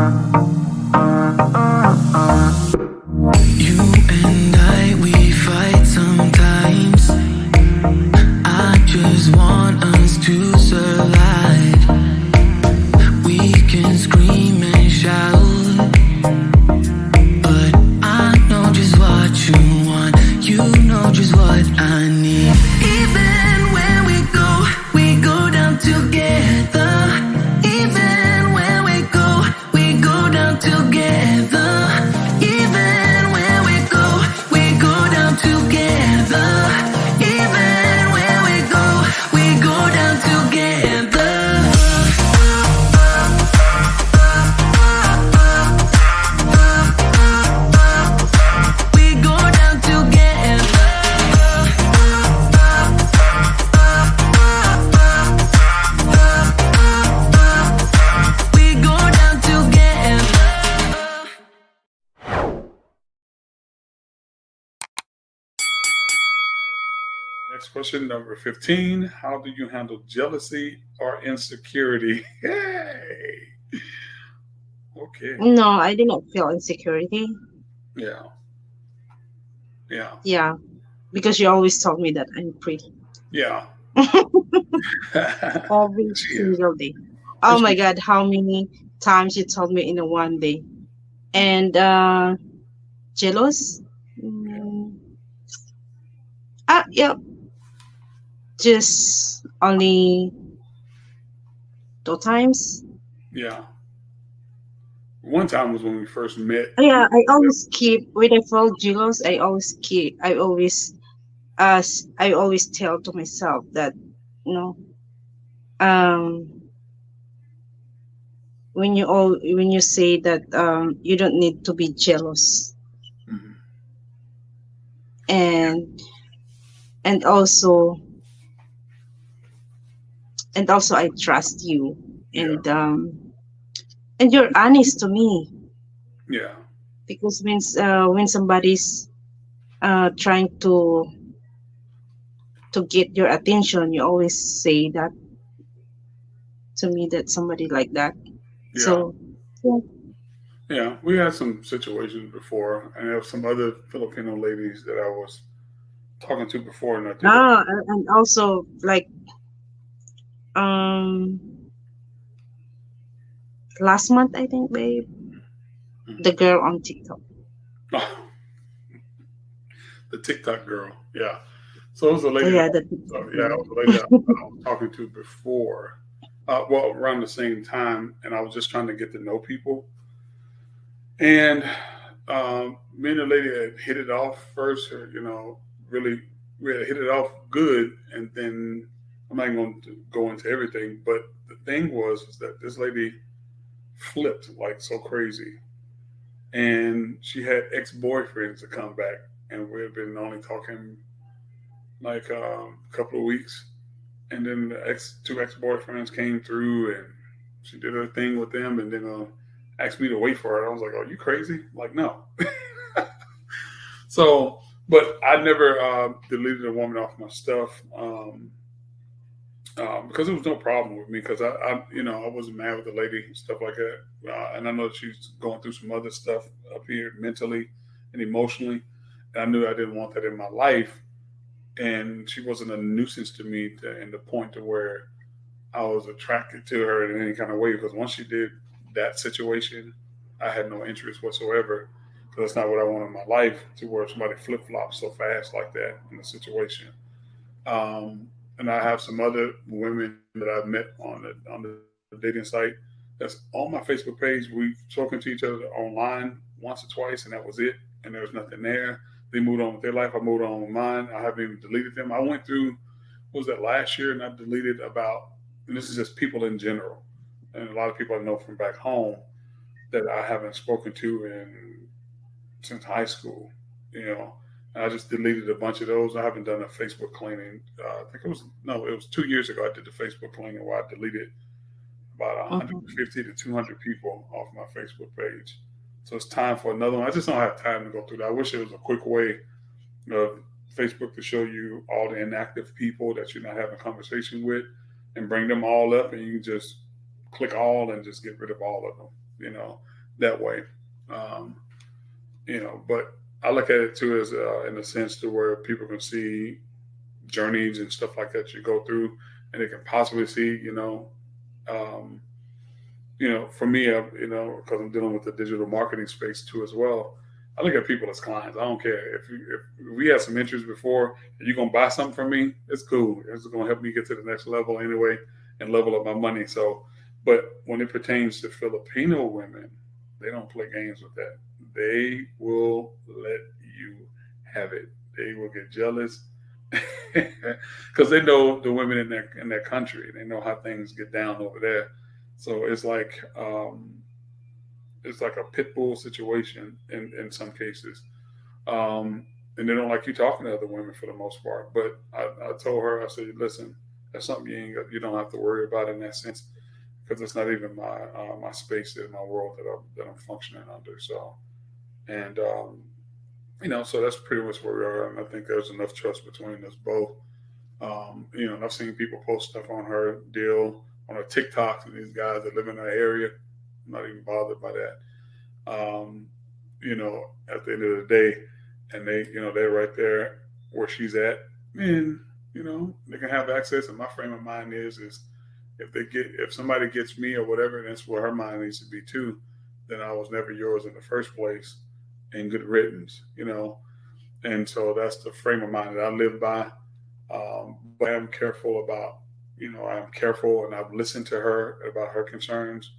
You and I, we fight sometimes. I just want us to survive. We can scream and shout, but I know just what you want. You know just what I need. Even when we go down together. Even when we go down together. Even when we go down together. Even when we go down together. We go down together. We go down together. Next question, number 15. How do you handle jealousy or insecurity? Hey. Okay. No, I did not feel insecurity. Yeah. Yeah. Yeah, because you always told me that I'm pretty. Yeah. Every She is. single day. And Oh my she, God, how many times you told me in a one day? And jealous? yeah. Mm, yeah, just only 2 times. Yeah. One time was when we first met. Yeah, I always keep when I feel jealous. I always tell to myself that you know um when you say that you don't need to be jealous, Mhm. and and also I trust you, Yeah. and you're honest to me, Yeah. because when somebody's trying to get your attention, you always say that to me, that somebody like that. Yeah. So yeah. Yeah. We had some situations before, and there were some other Filipino ladies that I was talking to before, and I did it. And also like um last month, I think, babe, the Mhm. girl on TikTok. Oh, the TikTok girl. Yeah. So it was a lady that, Yeah, the so TikTok yeah, it girl. was a lady that I was talking to before. Well, around the same time, and I was just trying to get to know people. And me and the lady had hit it off first, or, really, we had hit it off good. And then I'm not going to go into everything, but the thing was is that this lady flipped like so crazy. And she had ex boyfriends to come back. And we had been only talking like a couple of weeks. And then the two ex boyfriends came through, and she did her thing with them, and then asked me to wait for her. I was like, "Oh, you crazy?" Like, no. So, but I never deleted a woman off my stuff, because there was no problem with me, because I wasn't mad with the lady and stuff like that, and I know that she's going through some other stuff up here mentally and emotionally, and I knew I didn't want that in my life, and she wasn't a nuisance to me in the point to where I was attracted to her in any kind of way, because once she did that situation, I had no interest whatsoever, because that's not what I want in my life, to where somebody flip flops so fast like that in a situation. Um, and I have some other women that I've met on the dating site that's on my Facebook page. We've spoken to each other online once or twice, and that was it. And there was nothing there. They moved on with their life. I moved on with mine. I haven't even deleted them. I went through, what was that, last year, and I deleted about, and this is just people in general, and a lot of people I know from back home that I haven't spoken to since high school, you know. And I just deleted a bunch of those. I haven't done a Facebook cleaning. I think it was, no, it was 2 years ago I did the Facebook cleaning, where I deleted about Mhm. 150 to 200 people off my Facebook page. So it's time for another one. I just don't have time to go through that. I wish there was a quick way of Facebook to show you all the inactive people that you're not having a conversation with, and bring them all up, and you can just click all and just get rid of all of them, you know. that way. Um, but I look at it too as in a sense to where people can see journeys and stuff like that you go through, and they can possibly see, um, for me, because I'm dealing with the digital marketing space too as well. I look at people as clients. I don't care if we had some interest before, and you're gonna buy something from me. It's cool. It's gonna help me get to the next level anyway, and level up my money. So, but when it pertains to Filipino women, they don't play games with that. They will let you have it. They will get jealous because they know the women in their country. They know how things get down over there. So it's like a pit bull situation in some cases. And they don't like you talking to other women for the most part. But I told her, I said, listen, that's something you don't have to worry about in that sense, because it's not even my space in my world that I'm functioning under. So, and so that's pretty much where we are. And I think there's enough trust between us both. And I've seen people post stuff on her deal on her TikToks, and these guys that live in her area. I'm not even bothered by that. Um, at the end of the day, and they're right there where she's at, and they can have access. And my frame of mind is if somebody gets me or whatever, and that's where her mind needs to be too. Then I was never yours in the first place, and good riddance. And so that's the frame of mind that I live by. But I am careful about, I'm careful, and I've listened to her about her concerns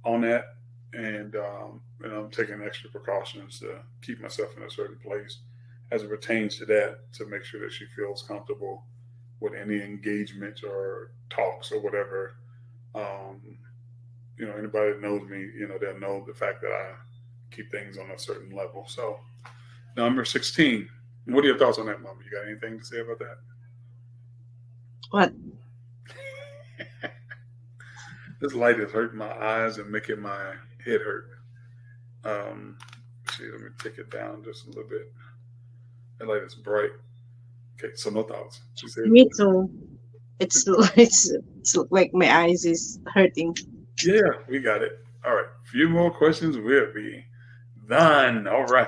on that, and I'm taking extra precautions to keep myself in a certain place as it pertains to that, to make sure that she feels comfortable with any engagement or talks or whatever. Um, anybody that knows me, they'll know the fact that I keep things on a certain level. So, number 16. What are your thoughts on that, Mama? You got anything to say about that? What? This light is hurting my eyes and making my head hurt. Um, see, let me take it down just a little bit. That light is bright. Okay, so no thoughts. She said, Me too. It's it's like my eyes is hurting. yeah, we got it. All right, a few more questions. We'll be done. All right.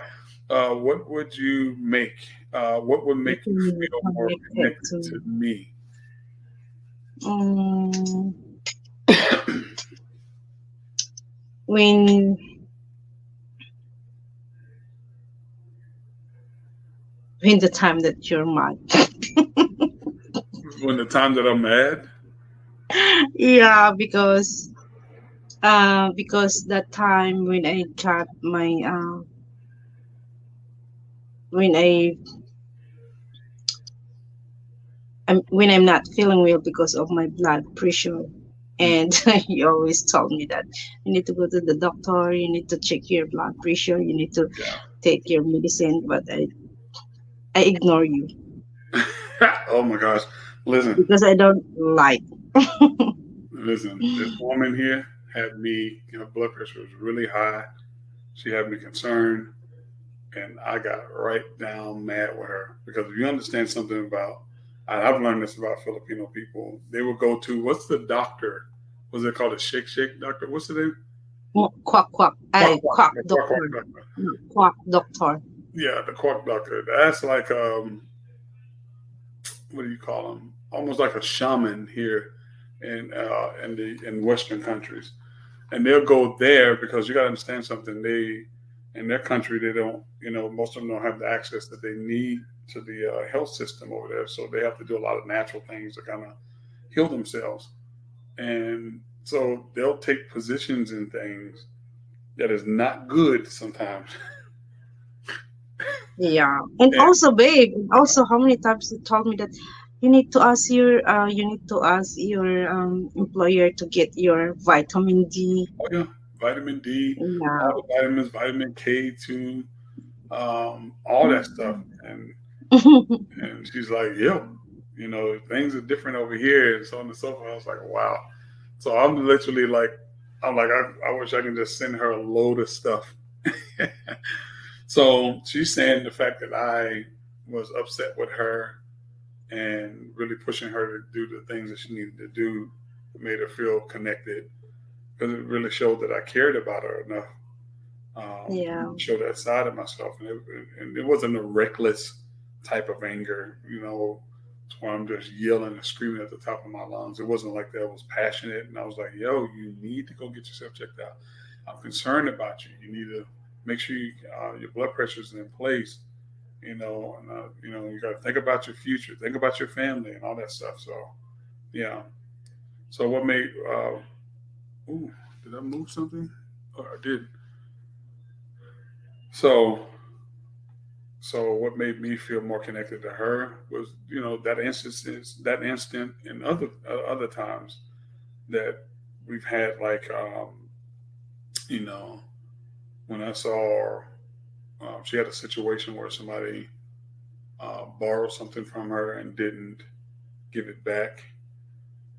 What would you make? What would make you Getting feel more connected connected to to me? um when the time that you're mad. When the time that I'm mad, Yeah, because that time when I got my when when I'm not feeling well because of my blood pressure. mm, And he always told me that you need to go to the doctor, you need to check your blood pressure, you need to yeah. take your medicine, but I ignore you Oh my gosh. Listen, because I don't like. listen. This woman here had me, blood pressure was really high. She had me concerned, and I got right down mad with her, because if you understand something about, and I've learned this about Filipino people, they will go to, what's the doctor? Was it called a shake shake doctor? What's the name? Quack quack, Quack quack. quack The quack quack doctor, doctor. no, quack doctor. Yeah, the quack doctor. That's like what do you call them? Almost like a shaman here in Western countries, and they'll go there because you got to understand something. They in their country they don't, most of them don't have the access that they need to the health system over there, so they have to do a lot of natural things to kind of heal themselves, and so they'll take positions in things that is not good sometimes. Yeah, and And also, babe, and also, how many times you told me that you need to ask your employer to get your vitamin D. oh yeah, vitamin D, Yeah. all the vitamins, vitamin K2, all that stuff. And she's like, "Yep, things are different over here," and so on and so forth. I was like, "Wow." So I'm literally like, I wish I could just send her a load of stuff. So she's saying the fact that I was upset with her and really pushing her to do the things that she needed to do made her feel connected, because it really showed that I cared about her enough. Yeah. show that side of myself, and it wasn't a reckless type of anger, to where I'm just yelling and screaming at the top of my lungs. It wasn't like that. It was passionate, and I was like, "Yo, you need to go get yourself checked out. I'm concerned about you. You need to make sure your blood pressure is in place. And you got to think about your future, think about your family, and all that stuff." So, yeah. So, what made? Ooh, did I move something? Oh, I did. So, what made me feel more connected to her was, that instant, and other times that we've had, like, you know, when I saw she had a situation where somebody borrowed something from her and didn't give it back,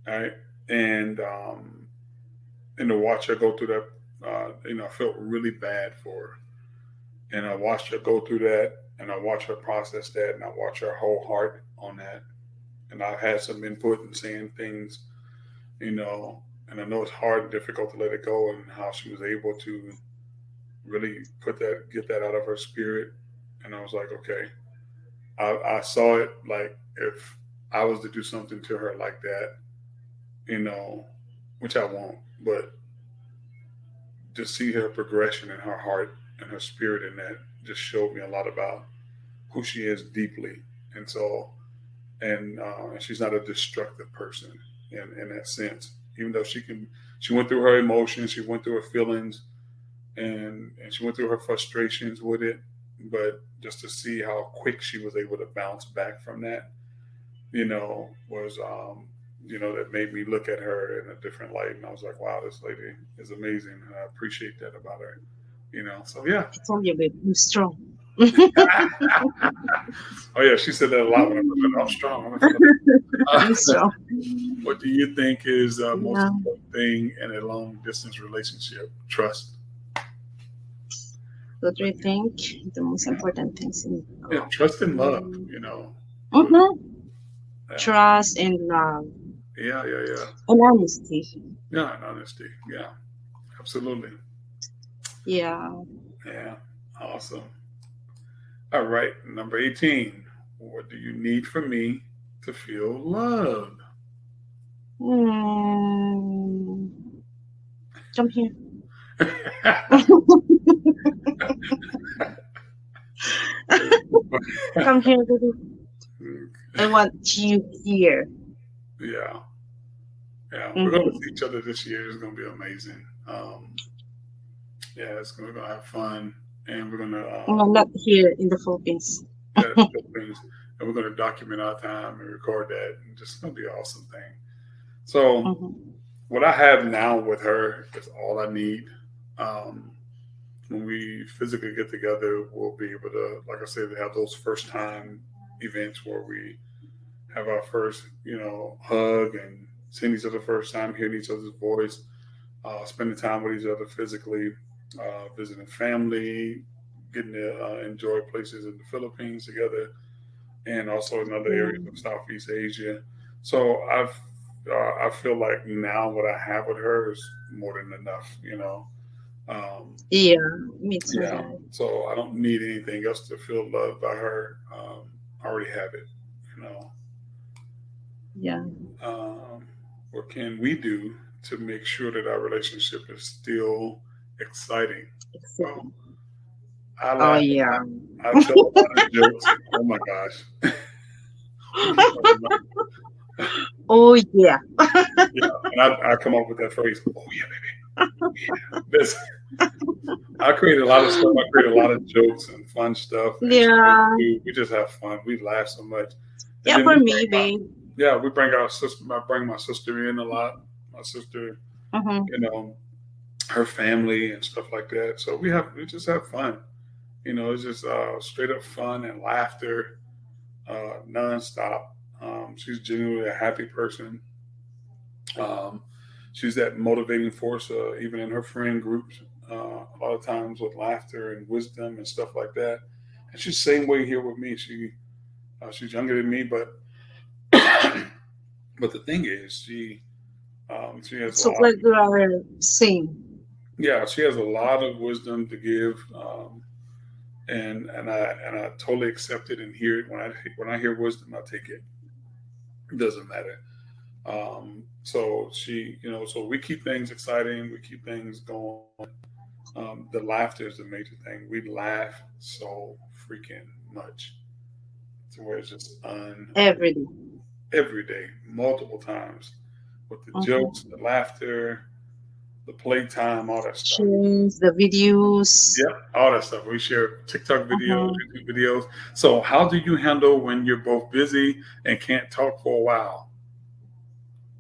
right? And to watch her go through that, I felt really bad for her, and I watched her go through that, and I watched her process that, and I watched her whole heart on that, and I've had some input and saying things, you know, and I know it's hard and difficult to let it go, and how she was able to really get that out of her spirit. And I was like, okay, I saw it, like, if I was to do something to her like that, you know, which I won't, but to see her progression in her heart and her spirit in that just showed me a lot about who she is deeply. And so, and she's not a destructive person in that sense, even though she went through her emotions, she went through her feelings, and she went through her frustrations with it. But just to see how quick she was able to bounce back from that, was, that made me look at her in a different light. And I was like, wow, this lady is amazing. And I appreciate that about her, So, yeah. I told you, babe, I'm strong. Oh, yeah. She said that a lot when I was like, I'm strong. I'm strong. What do you think is the most Yeah. important thing in a long distance relationship? Trust. What do you think the most important things in Yeah, love? trust and love, Mm, But, yeah, trust and love yeah, yeah, yeah. and honesty. Yeah, and honesty. Yeah, absolutely. Yeah. Yeah, awesome. All right, number 18. What do you need from me to feel loved? Mm, come here. Come here, baby. I want you here. Yeah, yeah. We're going to see Mm-hmm. each other this year. It's going to be amazing. Yeah, we're going to have fun, and we're going to, No, not here in the Philippines. yeah, things, and we're going to document our time and record that, and just going to be an awesome thing. So, Mm-hmm. what I have now with her is all I need. Um, when we physically get together, we'll be able to, like I said, have those first time events where we have our first, hug and seeing each other first time, hearing each other's voice, spending time with each other physically, visiting family, getting to enjoy places in the Philippines together, and also in other Yeah. areas of Southeast Asia. So I feel like now what I have with her is more than enough. Yeah, me too, Yeah. guys. So I don't need anything else to feel loved by her. I already have it. You know. Yeah, What can we do to make sure that our relationship is still exciting? Well, exactly. I Oh, laugh a yeah. lot. I tell a lot of jokes. Oh my gosh. What are you talking about? Oh, yeah. Yeah, and I come up with that phrase. Oh yeah, baby. This I create a lot of stuff. I create a lot of jokes and fun stuff, and she does Yeah. too. We just have fun. We laugh so much, and Yeah, then for me, babe. we bring our sister. I bring my sister in a lot. My sister, Mm-hmm. you know, her family and stuff like that. So we just have fun. It's just straight up fun and laughter, nonstop. She's genuinely a happy person. Um, she's that motivating force, even in her friend groups. A lot of times with laughter and wisdom and stuff like that. And she's the same way here with me. She's younger than me, but but the thing is, she has a So lot. glad we are same. Yeah, she has a lot of wisdom to give, and I totally accept it and hear it. When I hear wisdom, I take it. It doesn't matter. So she, so we keep things exciting. We keep things going. The laughter is the major thing. We laugh so freaking much to where it's just Every day. every day, multiple times, with the jokes, Mm-hmm. the laughter, the playtime, all that stuff. Pictures, the videos. Yep, all that stuff. We share TikTok videos, Mm-hmm. YouTube videos. So, how do you handle when you're both busy and can't talk for a while?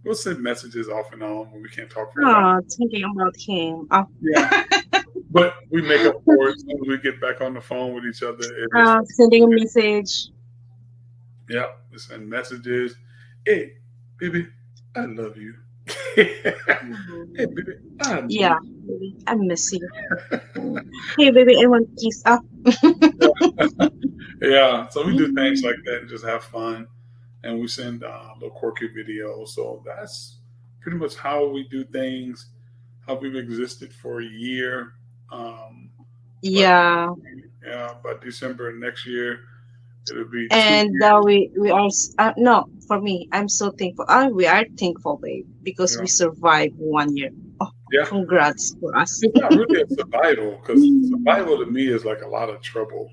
We'll send messages off and on when we can't talk for a while. Oh, thinking about him. Oh, Yeah, but we make up for it as soon as we get back on the phone with each other. sending a message. Yeah, we send messages. Hey, baby, I love you. Hey, Mhm. baby, I Yeah, miss baby, I miss you. Mm. Hey, baby, I want kiss. Oh. you. Yeah, so we do things like that and just have fun. And we send little quirky videos. So that's pretty much how we do things, how we've existed for a year. Um, but Yeah, yeah, by December next year, it'll be two and years. we are no, for me, I'm so thankful. We are thankful, babe, because Yeah, we survived 1 year. Oh, yeah. congrats for us. It's not really a survival because survival to me is like a lot of trouble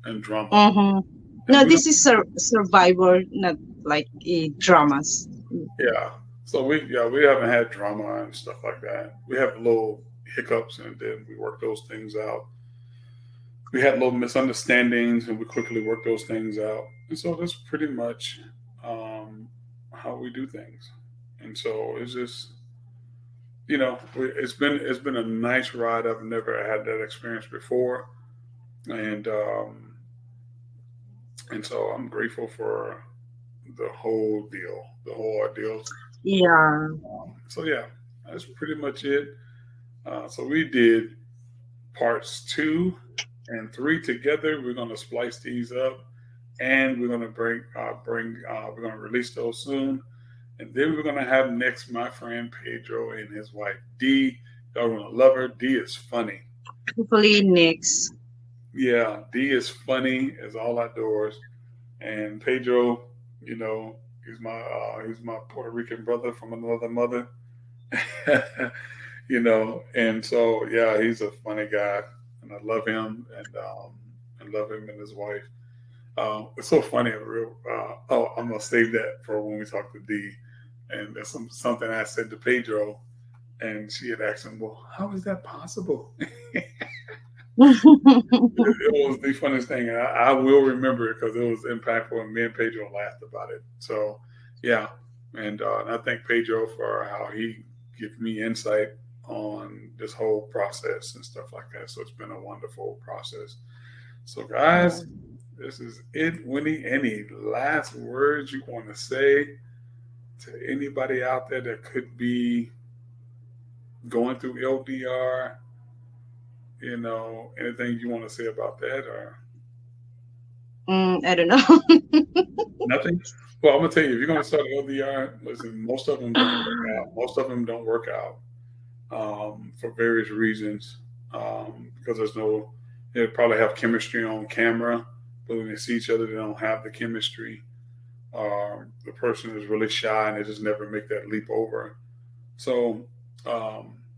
and drama, Mm-hmm. and No, we don't. this is survivor, not like dramas. Yeah, so we haven't had drama and stuff like that. We have little hiccups and then we work those things out. We had little misunderstandings and we quickly work those things out. And so that's pretty much how we do things. And so it's just it's been a nice ride. I've never had that experience before, and so I'm grateful for the whole deal, the whole ordeal. Yeah. So yeah, that's pretty much it. So we did parts 2 and 3 together. We're gonna splice these up, and we're gonna we're gonna release those soon. And then we're gonna have next my friend Pedro and his wife D. Y'all gonna love her. D is funny. Hopefully next. Yeah, D is funny as all outdoors. And Pedro, you know, he's my Puerto Rican brother from another mother. And so yeah, he's a funny guy, and I love him, and love him and his wife. It's so funny. I'm gonna save that for when we talk to D. And there's something I said to Pedro, and she had asked him, "Well, how is that possible?" It was the funniest thing, and I will remember it because it was impactful, and me and Pedro laughed about it. So, yeah, and I thank Pedro for how he gives me insight on this whole process and stuff like that. So it's been a wonderful process. So, Yeah. guys, this is it. Winnie, any last words you want to say to anybody out there that could be going through LDR? Anything you want to say about that, or I don't know. nothing? Well, I'm gonna tell you, if you're gonna start LDR, listen, most of them don't work out. Most of them don't work out for various reasons. Because they probably have chemistry on camera, but when they see each other, they don't have the chemistry. The person is really shy and they just never make that leap over. So,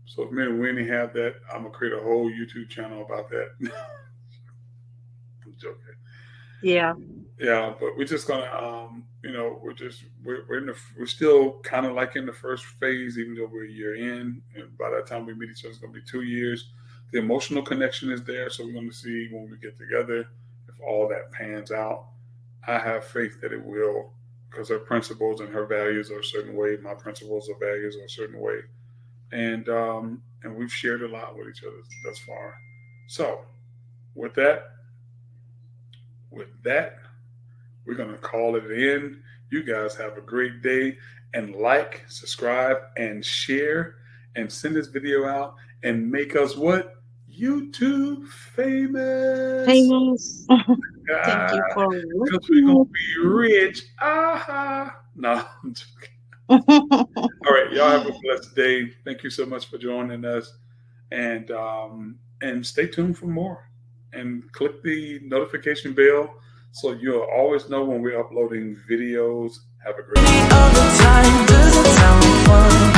so if me and Winnie have that, I'm gonna create a whole YouTube channel about that. I'm joking. Yeah. Yeah, but we're just gonna, we're still kind of like in the first phase, even though we're a year in, and by that time we meet each other, it's gonna be 2 years. The emotional connection is there, so we're gonna see when we get together if all that pans out. I have faith that it will, because her principles and her values are a certain way. My principles or values are a certain way, and we've shared a lot with each other thus far. So, with that, with that, we're gonna call it in. You guys have a great day, and like, subscribe, and share, and send this video out, and make us what? YouTube famous. Famous. Thank Ah, you for because we're gonna watching. be rich. Aha. No, I'm joking. All right, y'all have a blessed day. Thank you so much for joining us. And stay tuned for more. And click the notification bell so you'll always know when we're uploading videos. Have a great day. All the time, does it sound fun?